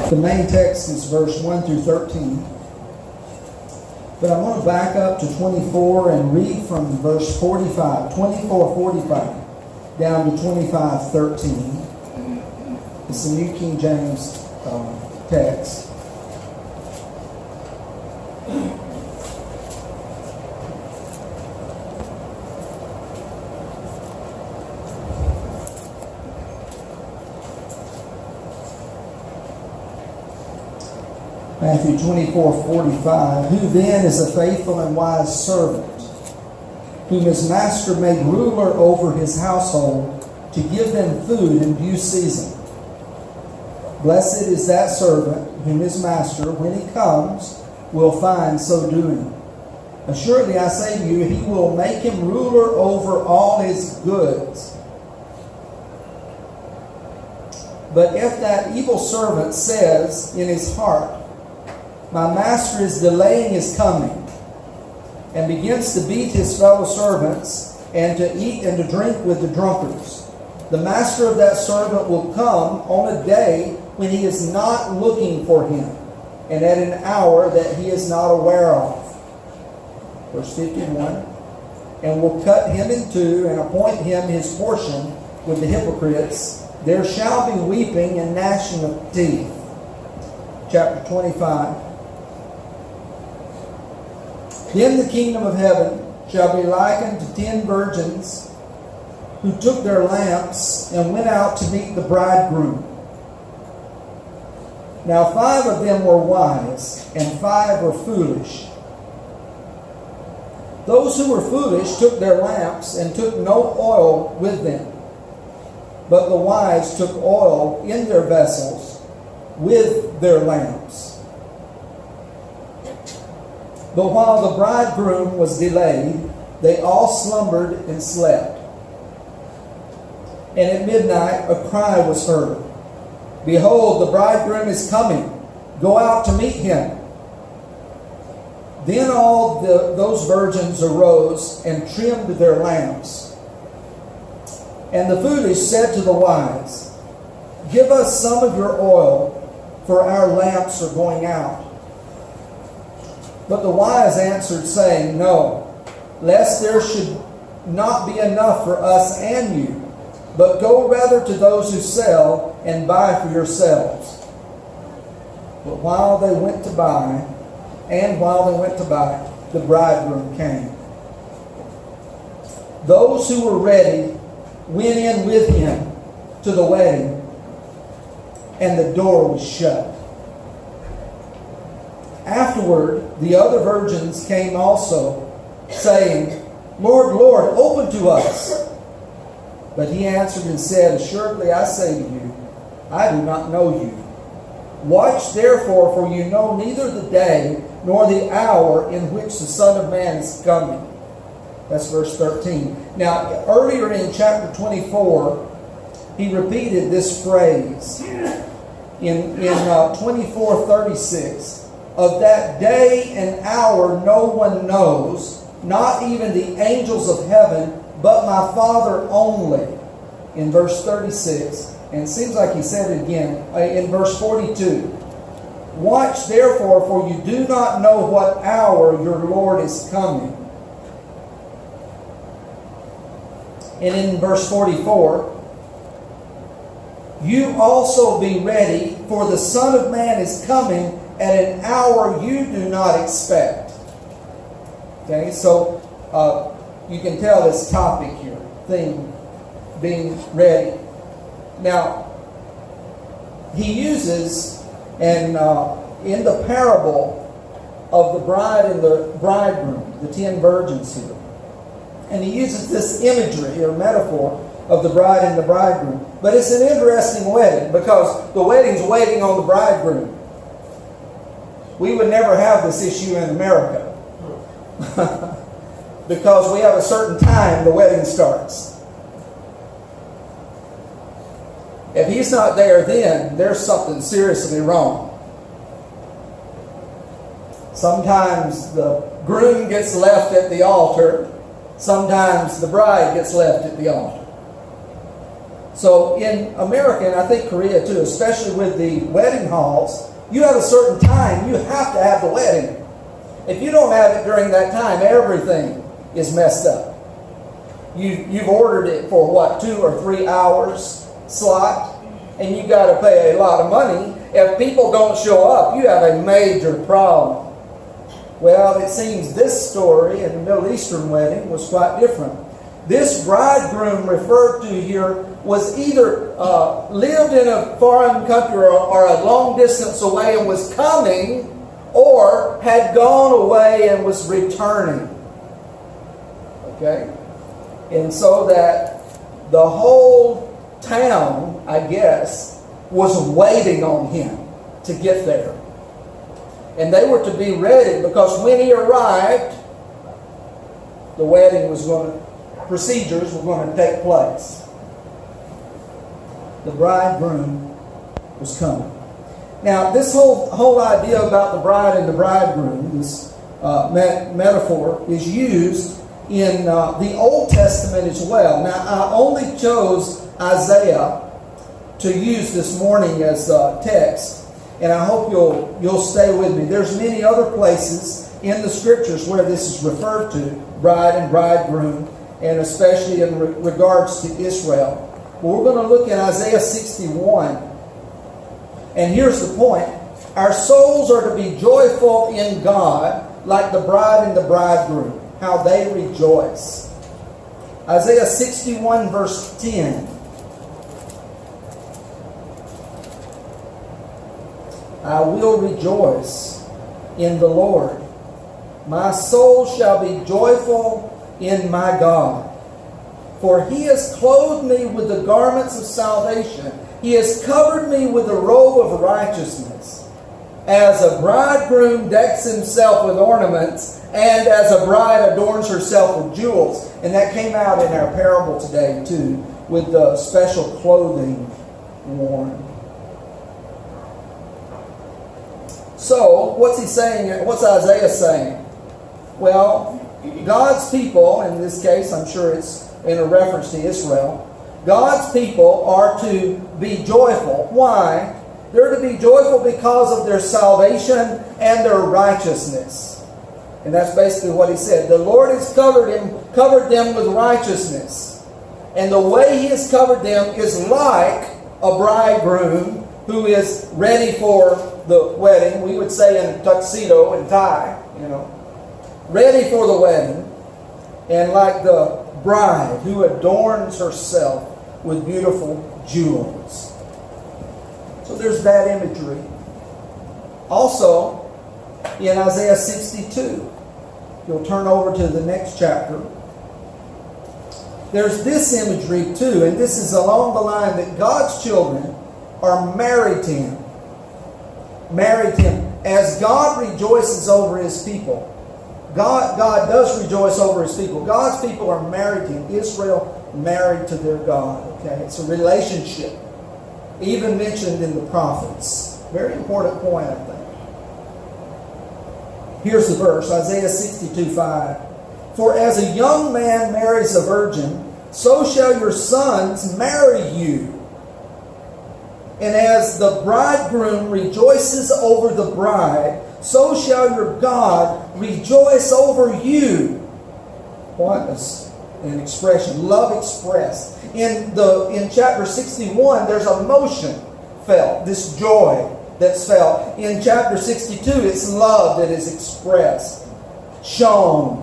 The main text is verse 1 through 13. But I want to back up to 24 and read from verse 45, 24:45 down to 25:13. It's the New King James text. Matthew 24:45. Who then is a faithful and wise servant, whom his master made ruler over his household, to give them food in due season? Blessed is that servant whom his master, when he comes, will find so doing. Assuredly I say to you, he will make him ruler over all his goods. But if that evil servant says in his heart, my master is delaying his coming, and begins to beat his fellow servants, and to eat and to drink with the drunkards, the master of that servant will come on a day when he is not looking for him, and at an hour that he is not aware of. Verse 51. And will cut him in two, and appoint him his portion with the hypocrites. There shall be weeping and gnashing of teeth. Chapter 25. Then the kingdom of heaven shall be likened to 10 virgins who took their lamps and went out to meet the bridegroom. Now 5 of them were wise, and 5 were foolish. Those who were foolish took their lamps and took no oil with them. But the wise took oil in their vessels with their lamps. But while the bridegroom was delayed, they all slumbered and slept. And at midnight a cry was heard, Behold, the bridegroom is coming. Go out to meet him. Then all those virgins arose and trimmed their lamps. And the foolish said to the wise, Give us some of your oil, for our lamps are going out. But the wise answered, saying, No, lest there should not be enough for us and you, but go rather to those who sell and buy for yourselves. But while they went to buy, the bridegroom came. Those who were ready went in with him to the wedding, and the door was shut. Afterward, the other virgins came also, saying, Lord, Lord, open to us. But he answered and said, Assuredly I say to you, I do not know you. Watch therefore, for you know neither the day nor the hour in which the Son of Man is coming. That's verse 13. Now, earlier in chapter 24, he repeated this phrase in 24:36. Of that day and hour no one knows, not even the angels of heaven, but my Father only. In verse 36. And it seems like he said it again in verse 42. Watch therefore, for you do not know what hour your Lord is coming. And in verse 44, you also be ready, for the Son of Man is coming at an hour you do not expect. Okay, so you can tell this topic here, thing, being ready. Now, he uses, and in the parable of the bride and the bridegroom, the 10 virgins here, and he uses this imagery or metaphor of the bride and the bridegroom. But it's an interesting wedding, because the wedding's waiting on the bridegroom. We would never have this issue in America. Because we have a certain time the wedding starts. If he's not there then, there's something seriously wrong. Sometimes the groom gets left at the altar. Sometimes the bride gets left at the altar. So in America, and I think Korea too, especially with the wedding halls, you have a certain time you have to have the wedding. If you don't have it during that time, everything is messed up. You've ordered it for what, 2 or 3 hours slot, and you got to pay a lot of money. If people don't show up, you have a major problem. Well, it seems this story in the Middle Eastern wedding was quite different. This bridegroom referred to here was either lived in a foreign country or a long distance away and was coming, or had gone away and was returning. Okay? And so that the whole town, I guess, was waiting on him to get there. And they were to be ready because when he arrived, the wedding was going to, procedures were going to take place. The bridegroom was coming. Now, this whole idea about the bride and the bridegroom, this metaphor, is used in the Old Testament as well. Now, I only chose Isaiah to use this morning as text, and I hope you'll stay with me. There's many other places in the Scriptures where this is referred to, bride and bridegroom, and especially in regards to Israel. But we're going to look at Isaiah 61. And here's the point. Our souls are to be joyful in God like the bride and the bridegroom, how they rejoice. Isaiah 61 verse 10. I will rejoice in the Lord. My soul shall be joyful in my God. For he has clothed me with the garments of salvation. He has covered me with a robe of righteousness. As a bridegroom decks himself with ornaments, and as a bride adorns herself with jewels. And that came out in our parable today too, with the special clothing worn. So, what's he saying? What's Isaiah saying? Well, God's people, in this case, I'm sure it's in a reference to Israel, God's people are to be joyful. Why? They're to be joyful because of their salvation and their righteousness. And that's basically what he said. The Lord has covered them with righteousness. And the way he has covered them is like a bridegroom who is ready for the wedding. We would say in tuxedo and tie, ready for the wedding. And like the bride who adorns herself with beautiful jewels. So there's that imagery. Also, in Isaiah 62, you'll turn over to the next chapter. There's this imagery too, and this is along the line that God's children are married to Him. Married to Him. As God rejoices over His people, God does rejoice over His people. God's people are married to Him. Israel married to their God. Okay, it's a relationship, even mentioned in the prophets. Very important point, I think. Here's the verse, Isaiah 62:5. For as a young man marries a virgin, so shall your sons marry you. And as the bridegroom rejoices over the bride, so shall your God rejoice over you. What an expression, love expressed. In chapter 61, there's emotion felt, this joy that's felt. In chapter 62, it's love that is expressed, shown.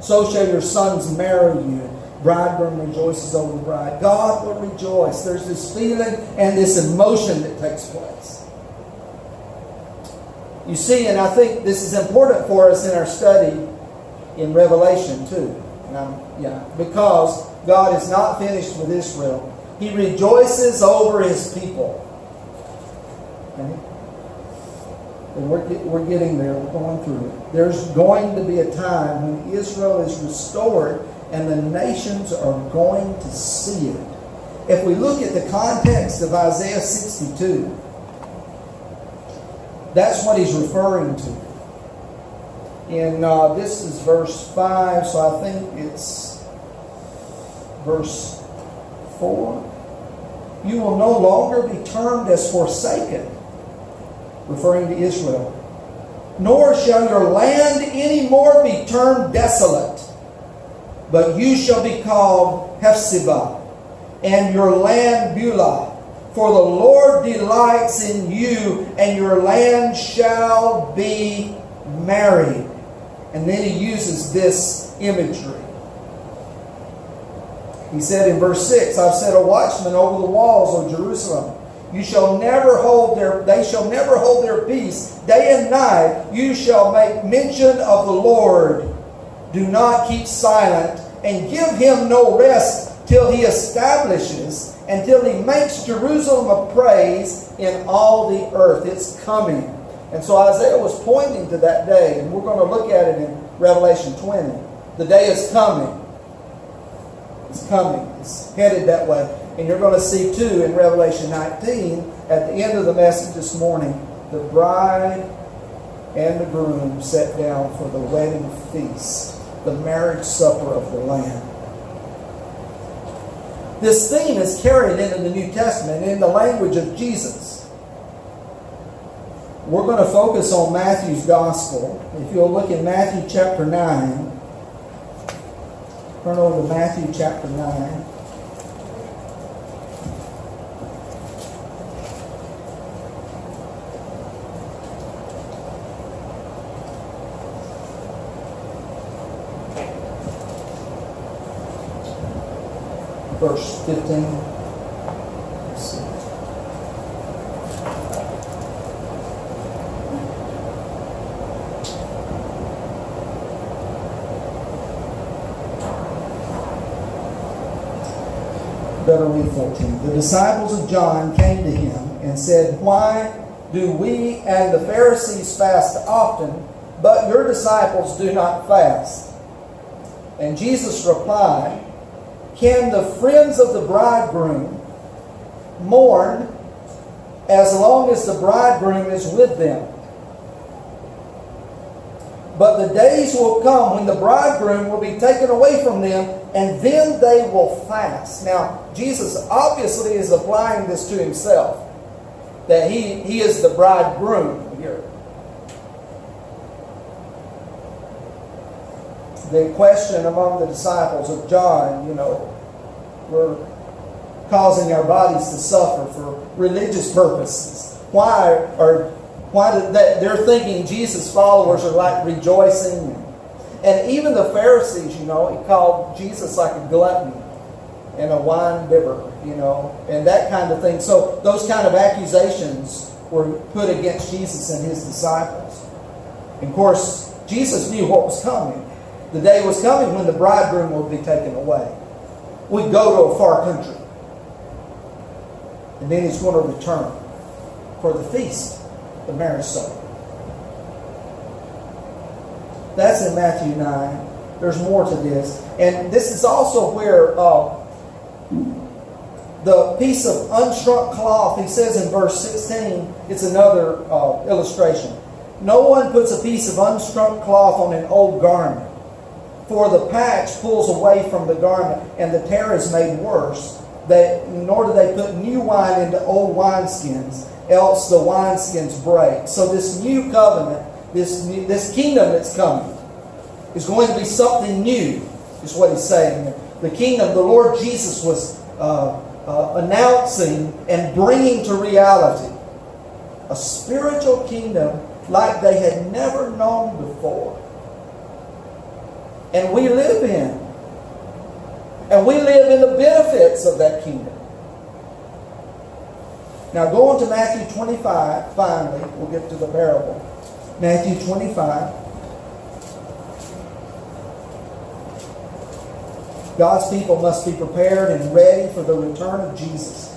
So shall your sons marry you. Bridegroom rejoices over the bride. God will rejoice. There's this feeling and this emotion that takes place. You see, and I think this is important for us in our study in Revelation too. Because God is not finished with Israel. He rejoices over His people. Okay? And we're getting there. We're going through it. There's going to be a time when Israel is restored and the nations are going to see it. If we look at the context of Isaiah 62, that's what he's referring to. And this is verse 5, so I think it's verse 4. You will no longer be termed as forsaken, referring to Israel. Nor shall your land any more be termed desolate, but you shall be called Hephzibah, and your land Beulah. For the Lord delights in you, and your land shall be married. And then he uses this imagery. He said in verse 6, I've set a watchman over the walls of Jerusalem. They shall never hold their peace. Day and night you shall make mention of the Lord. Do not keep silent, and give him no rest till he establishes, until he makes Jerusalem a praise in all the earth. It's coming. And so Isaiah was pointing to that day, and we're going to look at it in Revelation 20. The day is coming. It's coming. It's headed that way. And you're going to see too in Revelation 19, at the end of the message this morning, the bride and the groom sat down for the wedding feast, the marriage supper of the Lamb. This theme is carried into the New Testament in the language of Jesus. We're going to focus on Matthew's Gospel. If you'll look in Matthew chapter 9, turn over to Matthew chapter 9. Verse 15. Let's see. Better read 14. The disciples of John came to him and said, Why do we and the Pharisees fast often, but your disciples do not fast? And Jesus replied, Can the friends of the bridegroom mourn as long as the bridegroom is with them? But the days will come when the bridegroom will be taken away from them, and then they will fast. Now, Jesus obviously is applying this to himself, that he is the bridegroom here. The question among the disciples of John, we're causing our bodies to suffer for religious purposes. Why did they're thinking Jesus' followers are like rejoicing. And even the Pharisees, he called Jesus like a glutton and a wine bibber, and that kind of thing. So those kind of accusations were put against Jesus and his disciples. And of course, Jesus knew what was coming. The day was coming when the bridegroom would be taken away. We'd go to a far country. And then he's going to return for the feast, the marriage supper. That's in Matthew 9. There's more to this. And this is also where the piece of unshrunk cloth, he says in verse 16, it's another illustration. No one puts a piece of unshrunk cloth on an old garment, for the patch pulls away from the garment, and the tear is made worse. Nor do they put new wine into old wineskins, else the wineskins break. So this new covenant, this kingdom that's coming, is going to be something new, is what he's saying. The kingdom the Lord Jesus was announcing and bringing to reality. A spiritual kingdom like they had never known before. And we live in. And we live in the benefits of that kingdom. Now go on to Matthew 25, finally. We'll get to the parable. Matthew 25. God's people must be prepared and ready for the return of Jesus.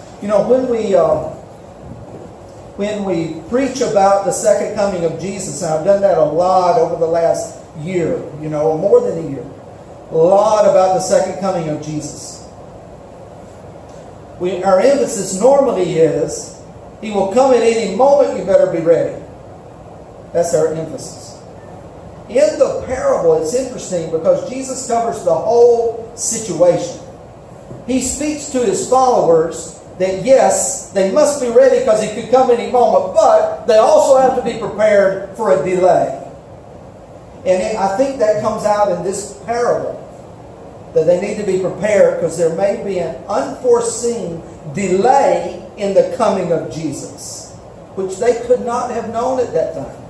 When we preach about the second coming of Jesus, and I've done that a lot over the last year, more than a year. A lot about the second coming of Jesus. Our emphasis normally is, He will come at any moment, you better be ready. That's our emphasis. In the parable, it's interesting because Jesus covers the whole situation. He speaks to His followers that yes, they must be ready because He could come any moment, but they also have to be prepared for a delay. And I think that comes out in this parable, that they need to be prepared because there may be an unforeseen delay in the coming of Jesus, which they could not have known at that time.